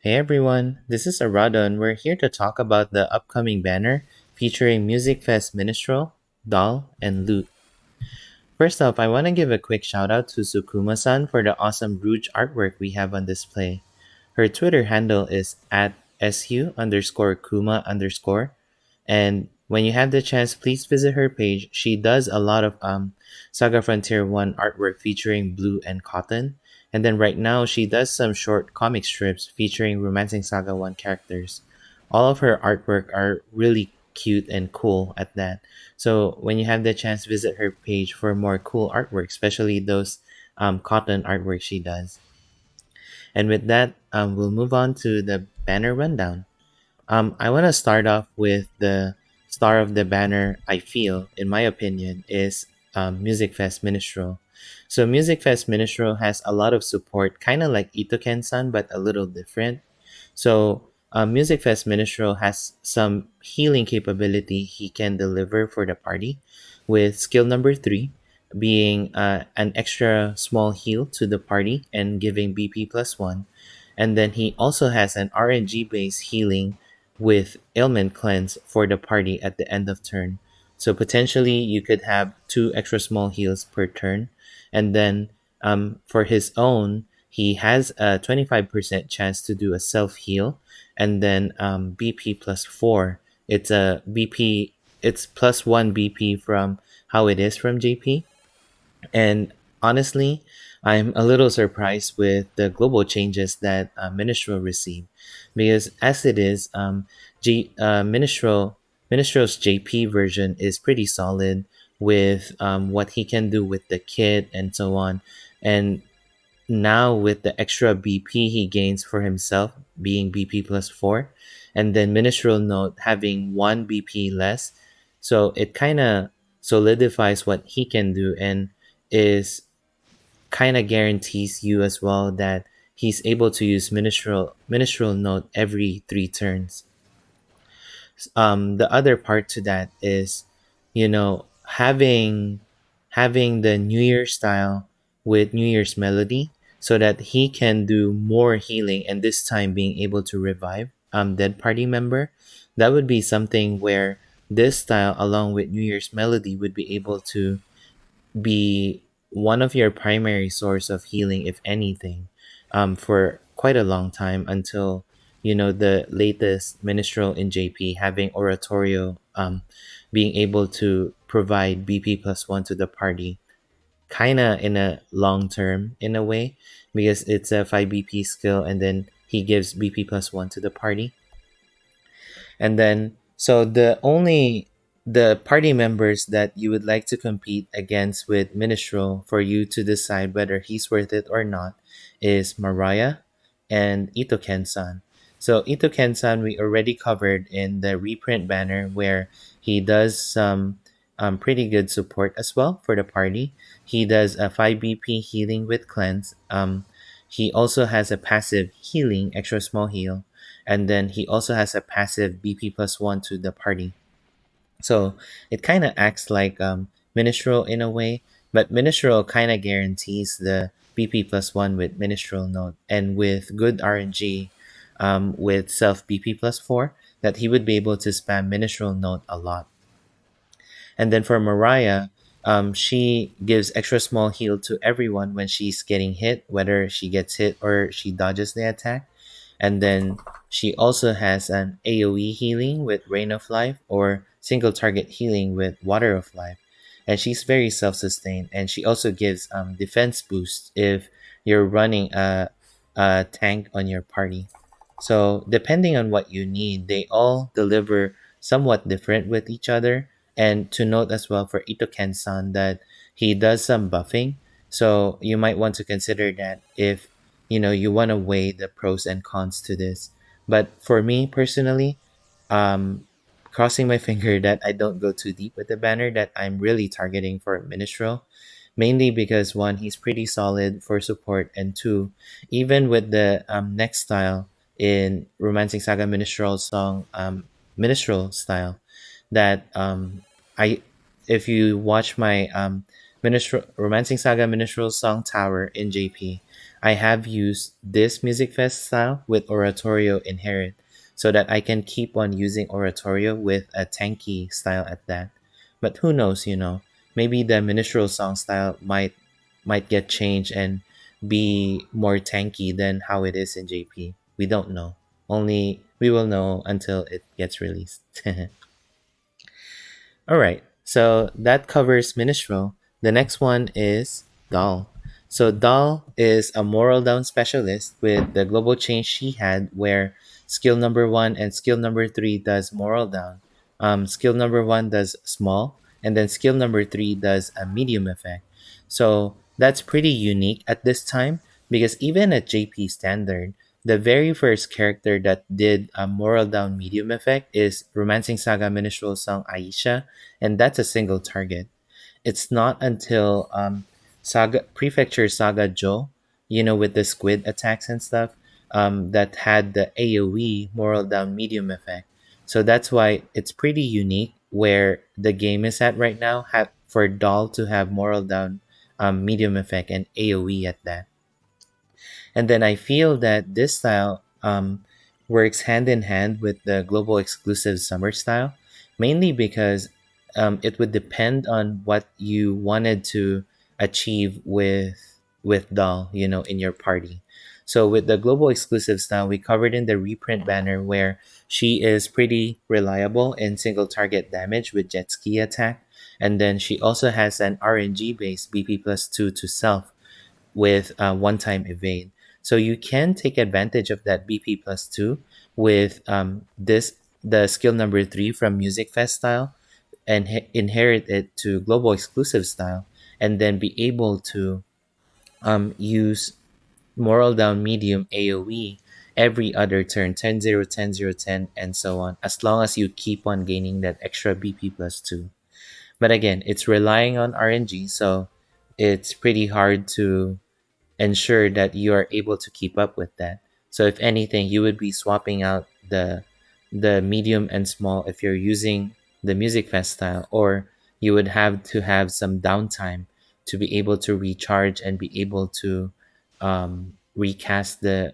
Hey everyone, this is Aradon. We're here to talk about the upcoming banner featuring Music Fest Minstrel, Doll, and Lute. First up, I want to give a quick shout out to Su-kuma-san for the awesome Rouge artwork we have on display. Her Twitter handle is at su_kuma_, and when you have the chance, please visit her page. She does a lot of Saga Frontier 1 artwork featuring blue and cotton. And then right now, she does some short comic strips featuring Romancing Saga 1 characters. All of her artwork are really cute and cool at that. So when you have the chance, visit her page for more cool artwork, especially those cotton artwork she does. And with that, we'll move on to the banner rundown. I want to start off with the star of the banner. I feel, in my opinion, is Music Fest Minstrel. So Music Fest Minstrel has a lot of support, kind of like Itoken-san, but a little different. So Music Fest Minstrel has some healing capability he can deliver for the party, with skill number 3 being an extra small heal to the party and giving BP plus 1. And then he also has an RNG based healing with ailment cleanse for the party at the end of turn. So potentially you could have 2 extra small heals per turn. And then for his own, he has a 25% chance to do a self heal. And then BP plus 4. It's a BP, it's plus 1 BP from how it is from JP. And honestly, I'm a little surprised with the global changes that Minstrel received, because as it is, Minstrel's JP version is pretty solid with what he can do with the kit and so on. And now with the extra BP he gains for himself being BP plus 4, and then Minstrel Note having 1 BP less, so it kind of solidifies what he can do and is kind of guarantees you as well that he's able to use Minstrel Note every 3 turns. The other part to that is, you know, having the New Year style with New Year's melody so that he can do more healing and this time being able to revive dead party member. That would be something where this style along with New Year's melody would be able to be one of your primary source of healing, if anything, for quite a long time until the latest minstrel in JP having oratorio, being able to provide BP plus 1 to the party, kind of in a long term in a way, because it's a 5 BP skill and then he gives BP plus 1 to the party. And then, so the party members that you would like to compete against with Minstrel for you to decide whether he's worth it or not is Mariah and Itoken-san. So Itoken-san we already covered in the reprint banner where he does some pretty good support as well for the party. He does a 5 BP healing with cleanse. He also has a passive healing, extra small heal, and then he also has a passive BP plus 1 to the party. So it kind of acts like Minstrel in a way, but Minstrel kind of guarantees the BP plus 1 with Minstrel Note, and with good RNG with self BP plus 4, that he would be able to spam Minstrel Note a lot. And then for Mariah, she gives extra small heal to everyone when she's getting hit, whether she gets hit or she dodges the attack. And then she also has an AoE healing with Rain of Life or single target healing with Water of Life. And she's very self sustained. And she also gives defense boost if you're running a tank on your party. So, depending on what you need, they all deliver somewhat different with each other. And to note as well for Itoken-san that he does some buffing. So, you might want to consider that if you want to weigh the pros and cons to this. But for me personally, um, crossing my finger that I don't go too deep with the banner, that I'm really targeting for Minstrel. Mainly because one, he's pretty solid for support, and two, even with the next style in Romancing Saga Minstrel song, Minstrel style, that I, if you watch my Romancing Saga Minstrel song Tower in JP, I have used this Music Fest style with Oratorio Inherit so that I can keep on using Oratorio with a tanky style at that. But who knows, maybe the Minstrel song style might get changed and be more tanky than how it is in JP. We don't know. Only we will know until it gets released. All right, so that covers Minstrel. The next one is Doll. So Doll is a moral down specialist with the global change she had, where skill number one and skill number three does moral down. Skill number one does small, and then skill number three does a medium effect. So that's pretty unique at this time because even at JP standard, the very first character that did a moral down medium effect is Romancing Saga Minstrel song Aisha, and that's a single target. It's not until Saga Prefecture Saga Joe, with the squid attacks and stuff, that had the AoE moral down medium effect. So that's why it's pretty unique where the game is at right now. Have for Doll to have moral down medium effect and AoE at that. And then I feel that this style works hand in hand with the global exclusive summer style, mainly because it would depend on what you wanted to achieve with Doll, in your party. So with the global exclusive style, we covered in the reprint banner where she is pretty reliable in single target damage with jet ski attack. And then she also has an RNG based BP plus 2 to self with one time evade. So you can take advantage of that BP plus 2 with the skill number 3 from Music Fest style and inherit it to global exclusive style and then be able to use moral down medium AoE every other turn 10-0, 10-0, 10 and so on, as long as you keep on gaining that extra BP plus 2. But again, it's relying on RNG, so it's pretty hard to ensure that you are able to keep up with that. So if anything, you would be swapping out the medium and small if you're using the Music Fest style, or you would have to have some downtime to be able to recharge and be able to recast the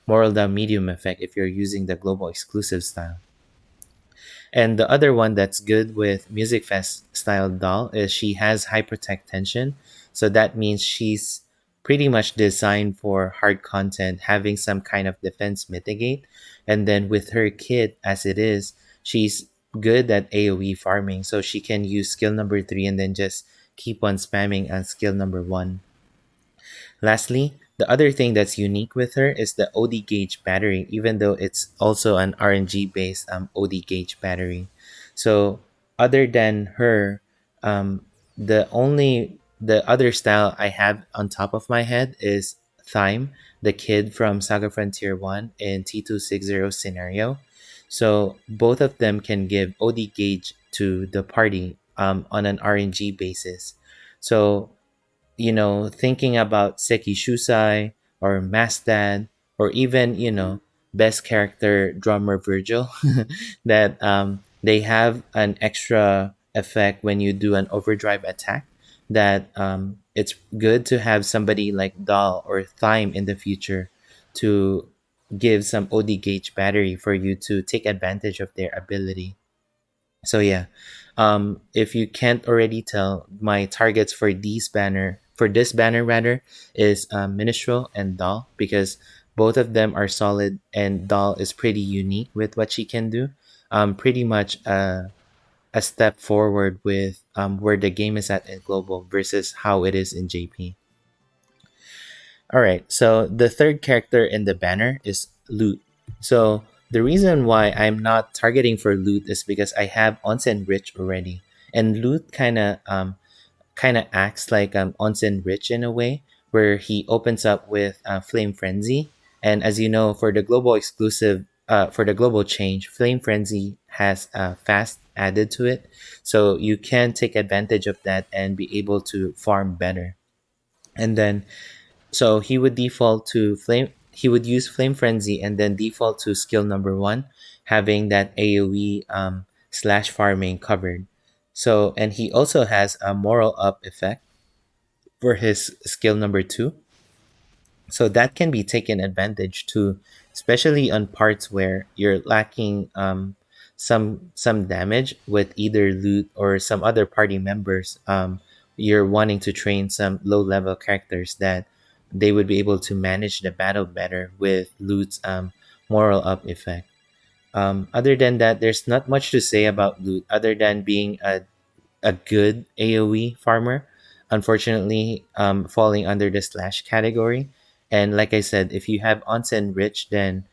moral down medium effect if you're using the global exclusive style. And the other one that's good with Music Fest style Doll is she has high protect tension. So that means she's pretty much designed for hard content, having some kind of defense mitigate. And then with her kit as it is, she's good at AoE farming. So she can use skill number 3 and then just keep on spamming on skill number 1. Lastly, the other thing that's unique with her is the OD gauge battery, even though it's also an RNG based OD gauge battery. So other than her, the other style I have on top of my head is Thyme, the kid from Saga Frontier 1 in T260 scenario. So both of them can give OD gauge to the party on an RNG basis. So thinking about Seki Shusai or Mastad or even, best character Drummer Virgil, that they have an extra effect when you do an overdrive attack, that it's good to have somebody like Doll or Thyme in the future to give some OD gauge battery for you to take advantage of their ability. So yeah, if you can't already tell, my targets for this banner rather, is Minstrel and Doll, because both of them are solid and Doll is pretty unique with what she can do. Pretty much a step forward with where the game is at in global versus how it is in JP. All right, so the third character in the banner is Lute. So the reason why I'm not targeting for Lute is because I have Onsen Rich already, and Lute kind of acts like Onsen Rich in a way, where he opens up with Flame Frenzy, and as you know, for the global exclusive, for the global change, Flame Frenzy has fast added to it, so you can take advantage of that and be able to farm better. And then so he would use Flame Frenzy and then default to skill number 1, having that AoE slash farming covered. So and he also has a moral up effect for his skill number 2. So that can be taken advantage to, especially on parts where you're lacking some damage with either Lute or some other party members. You're wanting to train some low level characters that they would be able to manage the battle better with Lute's moral up effect. Other than that, there's not much to say about Lute other than being a good AoE farmer, unfortunately, falling under the slash category. And like I said, if you have Onsen Rich, then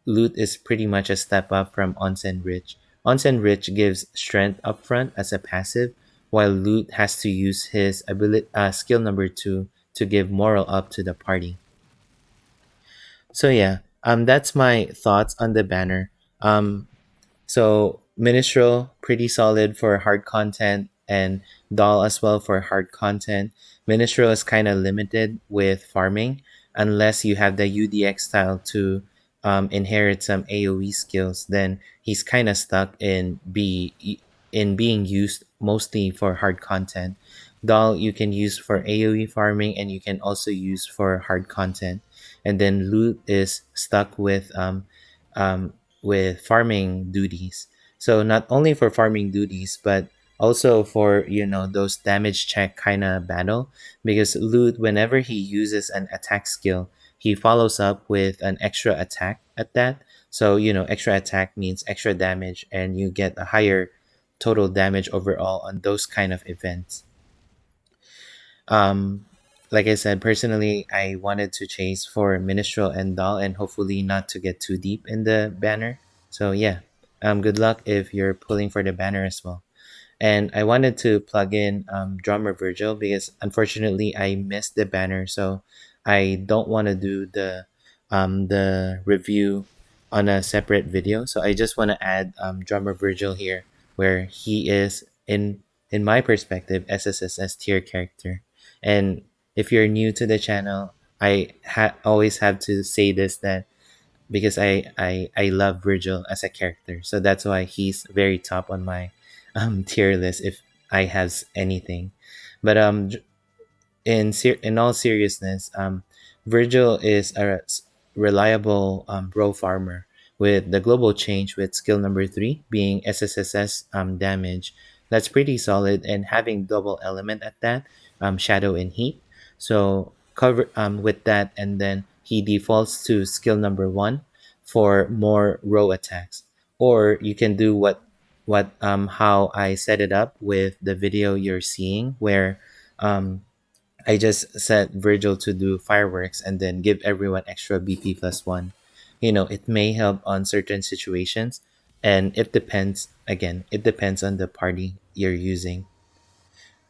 Loot is pretty much a step up from Onsen Rich. Onsen Rich gives strength upfront as a passive, while Loot has to use his ability skill number two to give moral up to the party. So yeah, that's my thoughts on the banner. So Minstrel pretty solid for hard content, and Doll as well for hard content. Minstrel is kind of limited with farming unless you have the UDX style to inherit some AOE skills. Then he's kind of stuck in being used mostly for hard content. Doll you can use for AOE farming, and you can also use for hard content. And then Loot is stuck with farming duties. So not only for farming duties, but also for those damage check kind of battle, because Lute, whenever he uses an attack skill, he follows up with an extra attack at that. So extra attack means extra damage, and you get a higher total damage overall on those kind of events. um like I said, personally, I wanted to chase for Minstrel and Doll, and hopefully not to get too deep in the banner. So yeah, good luck if you're pulling for the banner as well. And I wanted to plug in Drummer Virgil because unfortunately I missed the banner, so I don't want to do the review on a separate video. So I just want to add Drummer Virgil here, where he is in my perspective SSSS tier character. And if you're new to the channel, always have to say this, that because I love Virgil as a character. So that's why he's very top on my tier list if I have anything. But in all seriousness, Virgil is a reliable bro farmer with the global change with skill number three being SSSS damage. That's pretty solid, and having double element at that, shadow and heat. So cover with that, and then he defaults to skill number one for more row attacks. Or you can do what how I set it up with the video you're seeing, where um I just set Virgil to do fireworks and then give everyone extra BP plus one. It may help on certain situations, and it depends. Again, it depends on the party you're using.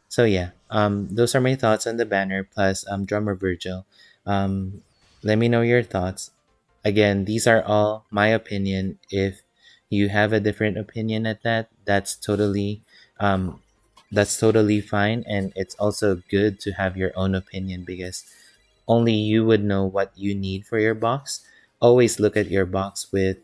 So yeah, those are my thoughts on the banner plus Drummer Virgil. Um, let me know your thoughts. Again, these are all my opinion. If you have a different opinion at that, um, that's totally fine, and it's also good to have your own opinion because only you would know what you need for your box. Always look at your box with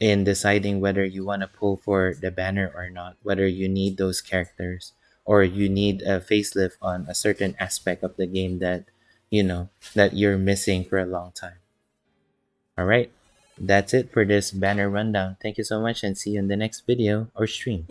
in deciding whether you want to pull for the banner or not, whether you need those characters or you need a facelift on a certain aspect of the game that you're missing for a long time. All right. That's it for this banner rundown. Thank you so much, and see you in the next video or stream.